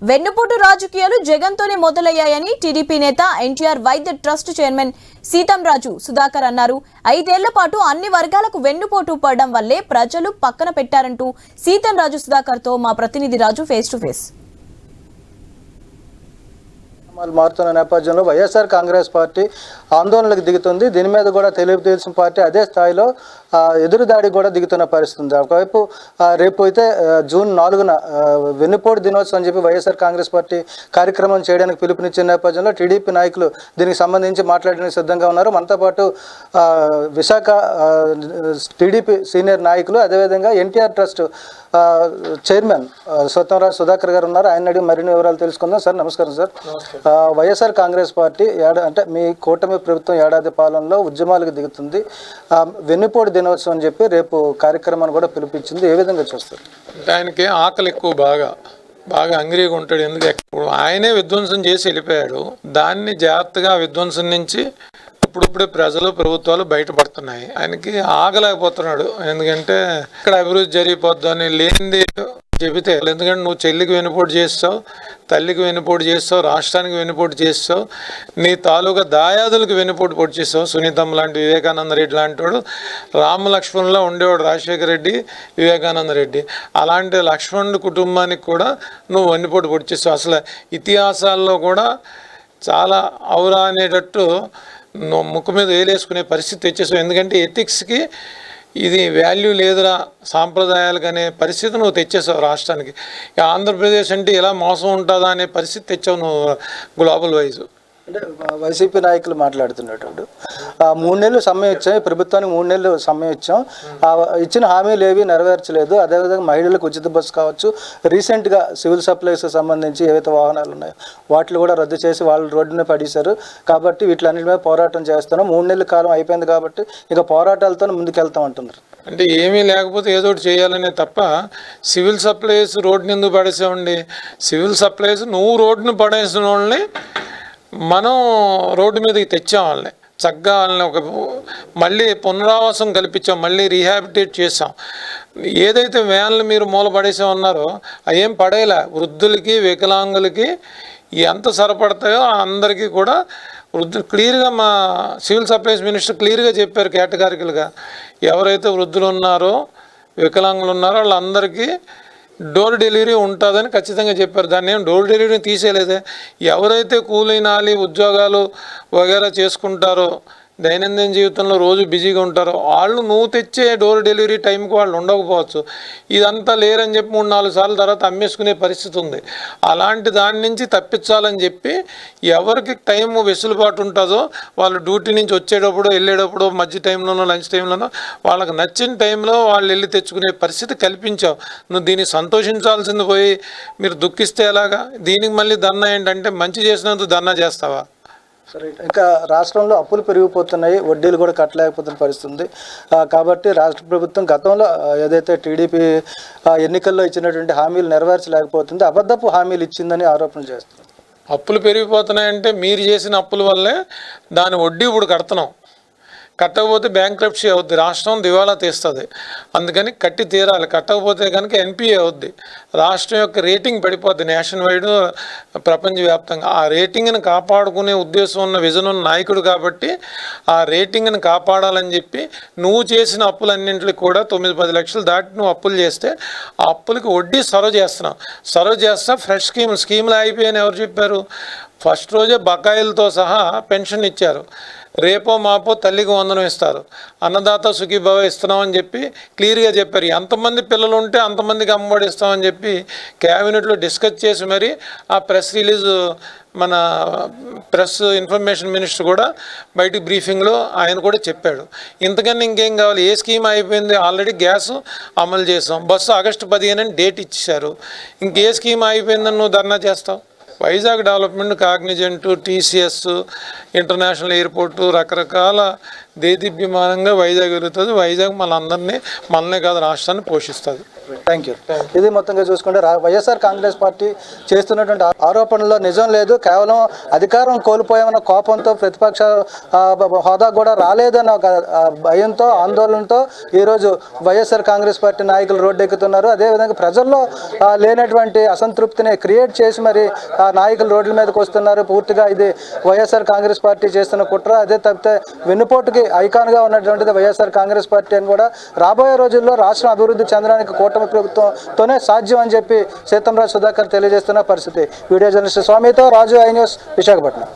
వెన్నుపోటు రాజకీయాలు జగన్తోనే మొదలయ్యాయని టీడీపీ నేత ఎన్టీఆర్ వైద్య ట్రస్ట్ చైర్మన్ సీతంరాజు సుధాకర్ అన్నారు. 5 ఏళ్ల పాటు అన్ని వర్గాలకు వెన్నుపోటు పడడం వల్లే ప్రజలు పక్కన పెట్టారంటూ సీతంరాజు సుధాకర్ తో మా ప్రతినిధి రాజు ఫేస్ టు ఫేస్. మారుతున్న నేపథ్యంలో వైఎస్ఆర్ కాంగ్రెస్ పార్టీ ఆందోళనలకు దిగుతుంది. దీని మీద కూడా తెలుగుదేశం పార్టీ అదే స్థాయిలో ఎదురుదాడి కూడా దిగుతున్న పరిస్థితి ఉంది. ఒకవైపు రేపు అయితే జూన్ 4న వెన్నుపోటు దినోత్సవం అని చెప్పి వైఎస్ఆర్ కాంగ్రెస్ పార్టీ కార్యక్రమం చేయడానికి పిలుపునిచ్చిన నేపథ్యంలో టీడీపీ నాయకులు దీనికి సంబంధించి మాట్లాడడానికి సిద్ధంగా ఉన్నారు. మనతో పాటు విశాఖ టీడీపీ సీనియర్ నాయకులు అదేవిధంగా ఎన్టీఆర్ ట్రస్ట్ చైర్మన్ సీతంరాజు సుధాకర్ గారు ఉన్నారు. ఆయన అడిగి మరిన్ని వివరాలు తెలుసుకుందాం. సార్ నమస్కారం. సార్, వైఎస్ఆర్ కాంగ్రెస్ పార్టీ అంటే మీ కూటమి ప్రభుత్వం ఏడాది పాలనలో ఉద్యమాలకు దిగుతుంది. వెన్నుపోటు దినోత్సవం అని చెప్పి రేపు కార్యక్రమాన్ని కూడా పిలిపించింది. ఏ విధంగా చూస్తారు? ఆయనకి ఆకలి ఎక్కువ, బాగా హంగ్రీగా ఉంటాడు. ఎందుకు ఆయనే విధ్వంసం చేసి వెళ్ళిపోయాడు. దాన్ని జాగ్రత్తగా విధ్వంసం నుంచి ఇప్పుడిప్పుడే ప్రజలు ప్రభుత్వాలు బయటపడుతున్నాయి. ఆయనకి ఆగలేకపోతున్నాడు. ఎందుకంటే ఇక్కడ అభివృద్ధి జరిగిపోద్దని లేనిది చెబితే, ఎందుకంటే నువ్వు చెల్లికి వెన్నుపోటు చేస్తావు, తల్లికి వెన్నుపోటు చేస్తావు, రాష్ట్రానికి వెన్నుపోటు చేస్తావు, నీ తాలూకా దాయాదులకు వెన్నుపోటు పొడి చేస్తావు. సునీతమ్మ లాంటి, వివేకానంద రెడ్డి లాంటి వాడు రామ లక్ష్మణులా ఉండేవాడు రాజశేఖర రెడ్డి, వివేకానంద రెడ్డి. అలాంటి లక్ష్మణుడి కుటుంబానికి కూడా నువ్వు వెన్నుపోటు పొడి చేస్తావు. అసలు ఇతిహాసాల్లో కూడా చాలా ఔరా అనేటట్టు ముక్కు మీద వేలేసుకునే పరిస్థితి తెచ్చేసావు. ఎందుకంటే ఎథిక్స్కి ఇది వాల్యూ లేదురా, సాంప్రదాయాలకు అనే పరిస్థితి నువ్వు తెచ్చేసావు రాష్ట్రానికి. ఆంధ్రప్రదేశ్ అంటే ఇలా మోసం ఉంటుందా అనే పరిస్థితి తెచ్చావు నువ్వు గ్లోబల్ వైజ్. అంటే వైసీపీ నాయకులు మాట్లాడుతున్నట్టు 3 నెలలు సమయం ఇచ్చాం, ప్రభుత్వానికి 3 నెలలు సమయం ఇచ్చాం, ఇచ్చిన హామీలు ఏవి నెరవేర్చలేదు. అదేవిధంగా మహిళలకు ఉచిత బస్సు కావచ్చు, రీసెంట్గా సివిల్ సప్లైస్ సంబంధించి ఏవైతే వాహనాలు ఉన్నాయో వాటిని కూడా రద్దు చేసి వాళ్ళు రోడ్డునే పడేశారు. కాబట్టి వీటిలన్నిటి మీద పోరాటం చేస్తున్నాం. 3 నెలల కాలం అయిపోయింది కాబట్టి ఇక పోరాటాలతో ముందుకెళ్తాం అంటున్నారు. అంటే ఏమీ లేకపోతే ఏదో ఒకటి చేయాలనే తప్ప సివిల్ సప్లైస్ రోడ్డుని ఎందుకు పడేసామండి? సివిల్ సప్లైస్ నువ్వు రోడ్డును పడేసిన వాళ్ళని మనం రోడ్డు మీదకి తెచ్చాం. వాళ్ళని చక్కగా వాళ్ళని మళ్ళీ పునరావాసం కల్పించాం, మళ్ళీ రీహాబిటేట్ చేసాం. ఏదైతే వ్యాన్లు మీరు మూల పడేసా ఉన్నారో అవేం పడేలా. వృద్ధులకి, వికలాంగులకి ఎంత సరిపడతాయో అందరికీ కూడా వృద్ధులు క్లియర్గా మా సివిల్ సప్లైస్ మినిస్టర్ క్లియర్గా చెప్పారు. కేటగారికలుగా ఎవరైతే వృద్ధులు ఉన్నారో, వికలాంగులు ఉన్నారో వాళ్ళందరికీ డోర్ డెలివరీ ఉంటుందని ఖచ్చితంగా చెప్పారు. దాన్ని ఏం డోర్ డెలివరీని తీసేయలేదే. ఎవరైతే కూలీ నాలి ఉద్యోగాలు వగేరా చేసుకుంటారో, దైనందిన జీవితంలో రోజు బిజీగా ఉంటారో వాళ్ళు నువ్వు తెచ్చే డోర్ డెలివరీ టైంకి వాళ్ళు ఉండకపోవచ్చు. ఇదంతా లేరని చెప్పి 3-4 సార్లు తర్వాత అమ్మేసుకునే పరిస్థితి ఉంది. అలాంటి దాని నుంచి తప్పించాలని చెప్పి ఎవరికి టైం వెసులుబాటు ఉంటుందో వాళ్ళు డ్యూటీ నుంచి వచ్చేటప్పుడు, వెళ్ళేటప్పుడు, మధ్య టైంలోనో, లంచ్ టైంలోనో వాళ్ళకి నచ్చిన టైంలో వాళ్ళు వెళ్ళి తెచ్చుకునే పరిస్థితి కల్పించావు. నువ్వు దీన్ని సంతోషించాల్సింది పోయి మీరు దుఃఖిస్తే ఎలాగా? దీనికి మళ్ళీ ధర్నా ఏంటంటే మంచి చేసినందుకు ధర్నా చేస్తావా? సరే, ఇంకా రాష్ట్రంలో అప్పులు పెరిగిపోతున్నాయి, వడ్డీలు కూడా కట్టలేకపోతున్న పరిస్థితి ఉంది. కాబట్టి రాష్ట్ర ప్రభుత్వం గతంలో ఏదైతే టీడీపీ ఎన్నికల్లో ఇచ్చినటువంటి హామీలు నెరవేర్చలేకపోతుంది, అబద్ధపు హామీలు ఇచ్చిందని ఆరోపణ చేస్తున్నారు. అప్పులు పెరిగిపోతున్నాయంటే మీరు చేసిన అప్పుల వల్లే దాని వడ్డీ ఇప్పుడు కడుతున్నాం. కట్టకపోతే బ్యాంక్రప్సీ అవుద్ది, రాష్ట్రం దివాలా తీస్తుంది. అందుకని కట్టి తీరాలి. కట్టకపోతే కనుక ఎన్పిఏ అవుద్ది, రాష్ట్రం యొక్క రేటింగ్ పడిపోద్ది నేషన్ వైడ్, ప్రపంచవ్యాప్తంగా. ఆ రేటింగ్ని కాపాడుకునే ఉద్దేశం ఉన్న విజన్ ఉన్న నాయకుడు కాబట్టి ఆ రేటింగ్ని కాపాడాలని చెప్పి నువ్వు చేసిన అప్పులన్నింటికి కూడా 9-10 లక్షలు దాటి నువ్వు అప్పులు చేస్తే ఆ అప్పులకి వడ్డీ సర్వ్ చేస్తా ఫ్రెష్ స్కీములు అయిపోయాయని ఎవరు చెప్పారు? ఫస్ట్ రోజే బకాయిలతో సహా పెన్షన్ ఇచ్చారు. రేపో మాపో తల్లికి వందనం ఇస్తారు, అన్నదాత సుఖీభవ ఇస్తున్నామని చెప్పి క్లియర్గా చెప్పారు. ఎంతమంది పిల్లలు ఉంటే అంతమందికి అమ్మఒడి ఇస్తామని చెప్పి క్యాబినెట్లో డిస్కస్ చేసి మరి ఆ ప్రెస్ రిలీజ్ మన ప్రెస్ ఇన్ఫర్మేషన్ మినిస్టర్ కూడా బయట బ్రీఫింగ్లో ఆయన కూడా చెప్పాడు. ఇంతకన్నా ఇంకేం కావాలి? ఏ స్కీమ్ అయిపోయింది? ఆల్రెడీ గ్యాస్ అమలు చేసాం, బస్సు ఆగస్టు 15 అని డేట్ ఇచ్చేశారు. ఇంకే స్కీమ్ అయిపోయిందని నువ్వు ధర్నా చేస్తావు? Vizag development, Cognizant, TCS, international airport రకరకాల దేదీప్యమానంగా వైజాగ్ వెలుగుతుంది. వైజాగ్ మనందరినీ, మననే కాదు రాష్ట్రాన్ని పోషిస్తుంది. Thank you. ఇది మొత్తంగా చూసుకుంటే వైఎస్ఆర్ కాంగ్రెస్ పార్టీ చేస్తున్నటువంటి ఆరోపణల్లో నిజం లేదు. కేవలం అధికారం కోల్పోయామన్న కోపంతో ప్రతిపక్ష హోదా కూడా రాలేదన్న ఒక భయంతో ఆందోళనతో ఈరోజు వైఎస్ఆర్ కాంగ్రెస్ పార్టీ నాయకులు రోడ్డెక్కుతున్నారు. అదేవిధంగా ప్రజల్లో లేనటువంటి అసంతృప్తిని క్రియేట్ చేసి మరి ఆ నాయకులు రోడ్ల మీదకి వస్తున్నారు. పూర్తిగా ఇది వైఎస్ఆర్ కాంగ్రెస్ పార్టీ చేస్తున్న కుట్ర. అదే తప్పితే వెన్నుపోటుకి ఐకాన్గా ఉన్నటువంటిది వైఎస్ఆర్ కాంగ్రెస్ పార్టీ అని కూడా రాబోయే రోజుల్లో రాష్ట్రం అభివృద్ధి చెందడానికి కూటమి ప్రభుత్వంతోనే సాధ్యం అని చెప్పి సీతంరాజు సుధాకర్ తెలియజేస్తున్న పరిస్థితి. వీడియో జర్నలిస్ట్ స్వామితో రాజు, ఐ న్యూస్, విశాఖపట్నం.